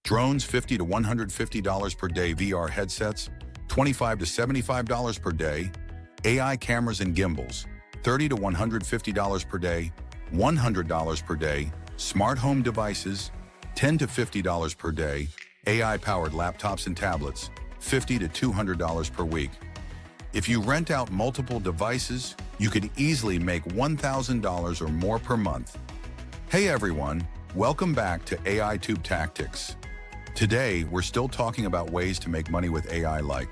Drones $50 to $150 per day, VR headsets $25 to $75 per day, AI cameras and gimbals $30 to $150 per day, $100 per day, smart home devices $10 to $50 per day, AI-powered laptops and tablets $50 to $200 per week. If you rent out multiple devices, you could easily make $1,000 or more per month. Hey everyone, welcome back to AI Tube Tactics. Today, we're still talking about ways to make money with AI, like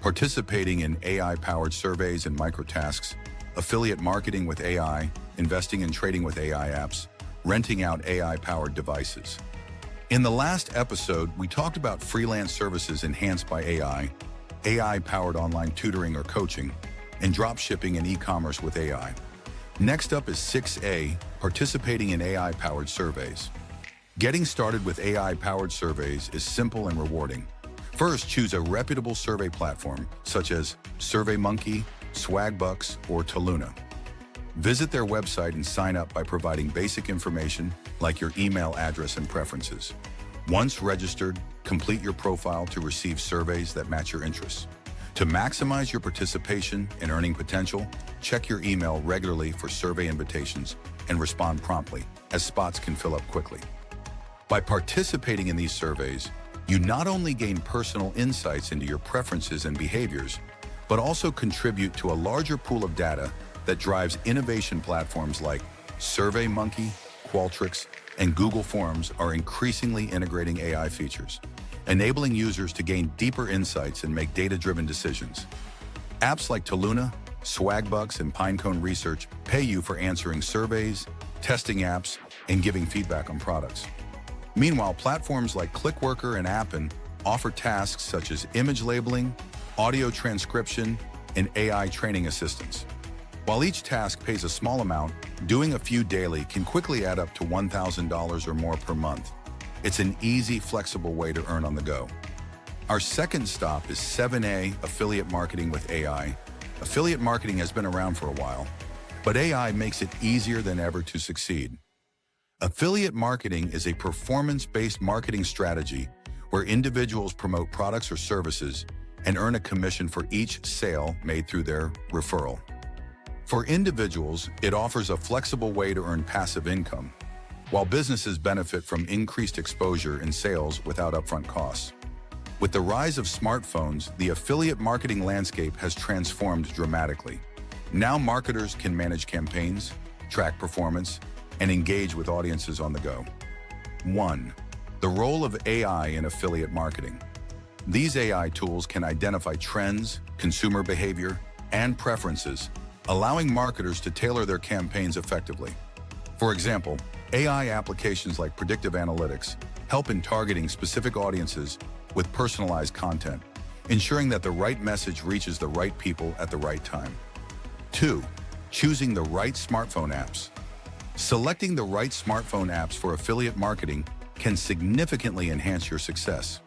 participating in AI-powered surveys and microtasks, affiliate marketing with AI, investing and trading with AI apps, renting out AI-powered devices. In the last episode, we talked about freelance services enhanced by AI, AI-powered online tutoring or coaching, and dropshipping and e-commerce with AI. Next up is 6A, participating in AI-powered surveys. Getting started with AI-powered surveys is simple and rewarding. First, choose a reputable survey platform such as SurveyMonkey, Swagbucks, or Toluna. Visit their website and sign up by providing basic information like your email address and preferences. Once registered, complete your profile to receive surveys that match your interests. To maximize your participation and earning potential, check your email regularly for survey invitations and respond promptly, as spots can fill up quickly. By participating in these surveys, you not only gain personal insights into your preferences and behaviors, but also contribute to a larger pool of data that drives innovation. Platforms like SurveyMonkey, Qualtrics, and Google Forms are increasingly integrating AI features, enabling users to gain deeper insights and make data-driven decisions. Apps like Toluna, Swagbucks, and Pinecone Research pay you for answering surveys, testing apps, and giving feedback on products. Meanwhile, platforms like Clickworker and Appen offer tasks such as image labeling, audio transcription, and AI training assistance. While each task pays a small amount, doing a few daily can quickly add up to $1,000 or more per month. It's an easy, flexible way to earn on the go. Our second stop is 7A, affiliate marketing with AI. Affiliate marketing has been around for a while, but AI makes it easier than ever to succeed. Affiliate marketing is a performance-based marketing strategy where individuals promote products or services and earn a commission for each sale made through their referral. For individuals, it offers a flexible way to earn passive income, while businesses benefit from increased exposure in sales without upfront costs. With the rise of smartphones, the affiliate marketing landscape has transformed dramatically. Now marketers can manage campaigns, track performance, and engage with audiences on the go. 1. The role of AI in affiliate marketing. These AI tools can identify trends, consumer behavior, and preferences, allowing marketers to tailor their campaigns effectively. For example, AI applications like predictive analytics help in targeting specific audiences with personalized content, ensuring that the right message reaches the right people at the right time. 2. Choosing the right smartphone apps. Selecting the right smartphone apps for affiliate marketing can significantly enhance your success.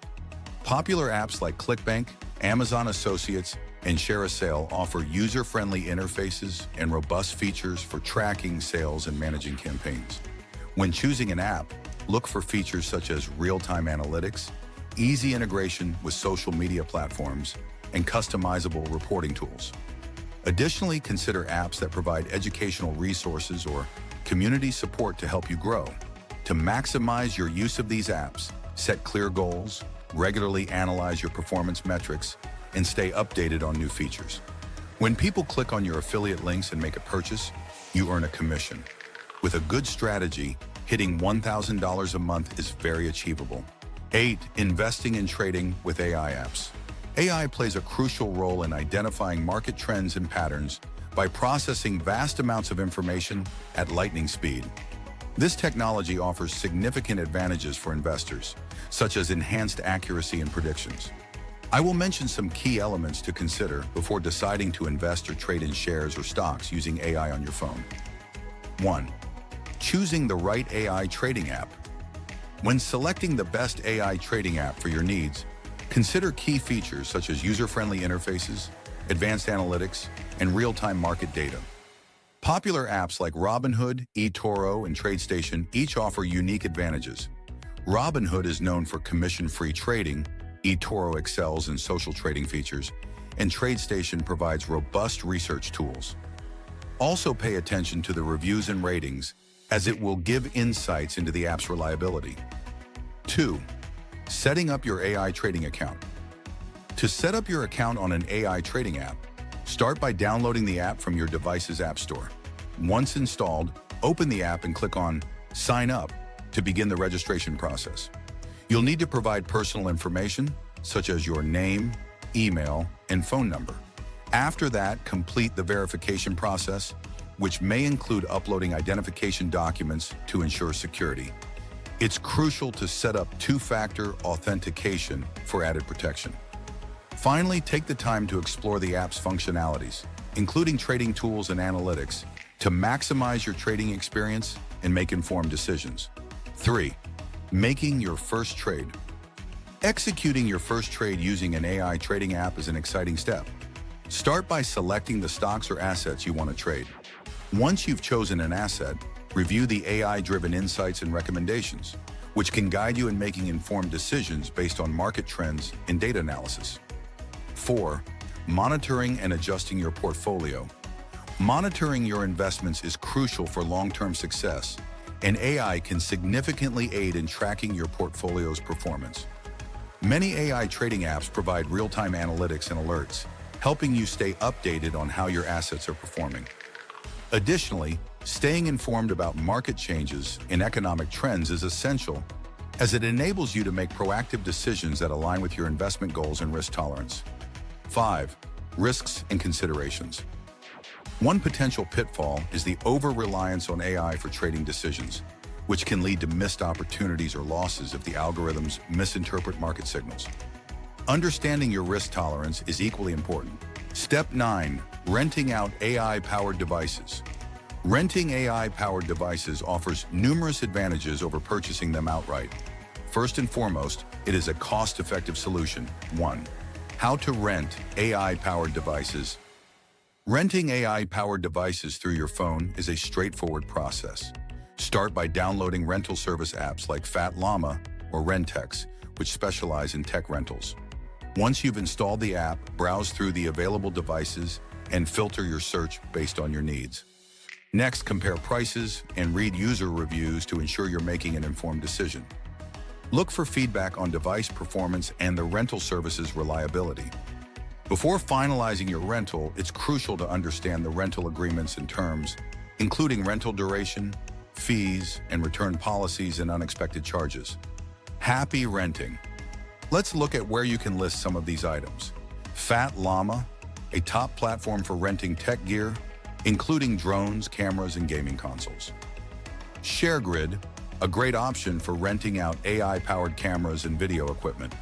Popular apps like ClickBank, Amazon Associates, and ShareASale offer user-friendly interfaces and robust features for tracking sales and managing campaigns. When choosing an app, look for features such as real-time analytics, easy integration with social media platforms, and customizable reporting tools. Additionally, consider apps that provide educational resources or community support to help you grow. To maximize your use of these apps, set clear goals, regularly analyze your performance metrics, and stay updated on new features. When people click on your affiliate links and make a purchase, you earn a commission. With a good strategy, hitting $1,000 a month is very achievable. 8. Investing in trading with AI apps. AI plays a crucial role in identifying market trends and patterns by processing vast amounts of information at lightning speed. This technology offers significant advantages for investors, such as enhanced accuracy in predictions. I will mention some key elements to consider before deciding to invest or trade in shares or stocks using AI on your phone. 1. Choosing the right AI trading app. When selecting the best AI trading app for your needs, consider key features such as user-friendly interfaces, advanced analytics, and real-time market data. Popular apps like Robinhood, eToro, and TradeStation each offer unique advantages. Robinhood is known for commission-free trading, eToro excels in social trading features, and TradeStation provides robust research tools. Also pay attention to the reviews and ratings, as it will give insights into the app's reliability. 2. Setting up your AI trading account. To set up your account on an AI trading app, start by downloading the app from your device's app store. Once installed, open the app and click on Sign Up to begin the registration process. You'll need to provide personal information, such as your name, email, and phone number. After that, complete the verification process, which may include uploading identification documents to ensure security. It's crucial to set up two-factor authentication for added protection. Finally, take the time to explore the app's functionalities, including trading tools and analytics, to maximize your trading experience and make informed decisions. 3. Making your first trade. Executing your first trade using an AI trading app is an exciting step. Start by selecting the stocks or assets you want to trade. Once you've chosen an asset, review the AI-driven insights and recommendations, which can guide you in making informed decisions based on market trends and data analysis. 4. Monitoring and adjusting your portfolio. Monitoring your investments is crucial for long-term success, and AI can significantly aid in tracking your portfolio's performance. Many AI trading apps provide real-time analytics and alerts, helping you stay updated on how your assets are performing. Additionally, staying informed about market changes and economic trends is essential, as it enables you to make proactive decisions that align with your investment goals and risk tolerance. 5. Risks and considerations. One potential pitfall is the over-reliance on AI for trading decisions, which can lead to missed opportunities or losses if the algorithms misinterpret market signals. Understanding your risk tolerance is equally important. Step 9. Renting out AI-powered devices. Renting AI-powered devices offers numerous advantages over purchasing them outright. First and foremost, it is a cost-effective solution. 1. How to rent AI-powered devices. Renting AI-powered devices through your phone is a straightforward process. Start by downloading rental service apps like Fat Llama or Rentex, which specialize in tech rentals. Once you've installed the app, browse through the available devices and filter your search based on your needs. Next, compare prices and read user reviews to ensure you're making an informed decision. Look for feedback on device performance and the rental service's reliability. Before finalizing your rental, it's crucial to understand the rental agreements and terms, including rental duration, fees, and return policies and unexpected charges. Happy renting. Let's look at where you can list some of these items. Fat Llama, a top platform for renting tech gear, including drones, cameras, and gaming consoles. ShareGrid, a great option for renting out AI-powered cameras and video equipment.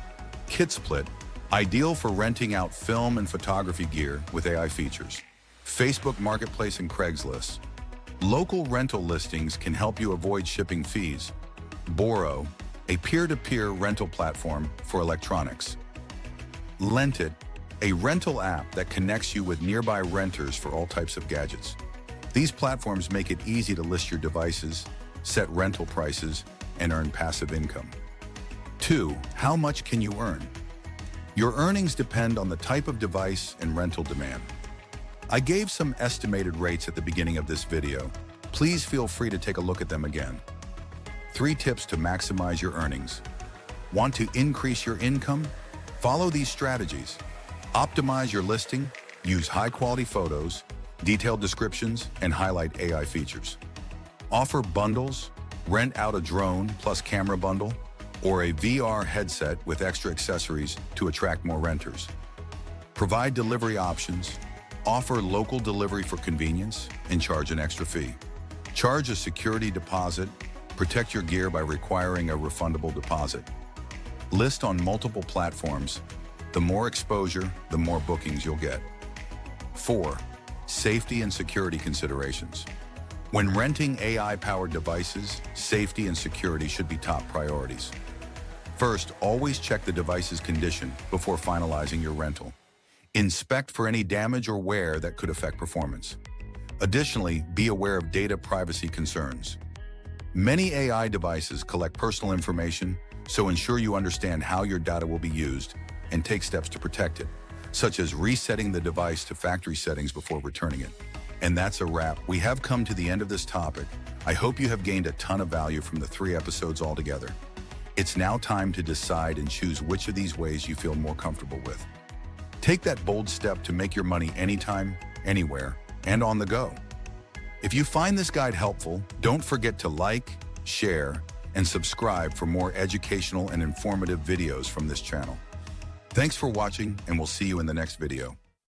KitSplit, ideal for renting out film and photography gear with AI features. Facebook Marketplace and Craigslist. Local rental listings can help you avoid shipping fees. Borrow, a peer-to-peer rental platform for electronics. Lentit, a rental app that connects you with nearby renters for all types of gadgets. These platforms make it easy to list your devices, set rental prices, and earn passive income. 2. How much can you earn? Your earnings depend on the type of device and rental demand. I gave some estimated rates at the beginning of this video. Please feel free to take a look at them again. 3 tips to maximize your earnings. Want to increase your income? Follow these strategies. Optimize your listing, use high-quality photos, detailed descriptions, and highlight AI features. Offer bundles, rent out a drone plus camera bundle, or a VR headset with extra accessories to attract more renters. Provide delivery options, offer local delivery for convenience, and charge an extra fee. Charge a security deposit, protect your gear by requiring a refundable deposit. List on multiple platforms. The more exposure, the more bookings you'll get. 4. Safety and security considerations. When renting AI-powered devices, safety and security should be top priorities. First, always check the device's condition before finalizing your rental. Inspect for any damage or wear that could affect performance. Additionally, be aware of data privacy concerns. Many AI devices collect personal information, so ensure you understand how your data will be used and take steps to protect it, such as resetting the device to factory settings before returning it. And that's a wrap. We have come to the end of this topic. I hope you have gained a ton of value from the 3 episodes altogether. It's now time to decide and choose which of these ways you feel more comfortable with. Take that bold step to make your money anytime, anywhere, and on the go. If you find this guide helpful, don't forget to like, share, and subscribe for more educational and informative videos from this channel. Thanks for watching, and we'll see you in the next video.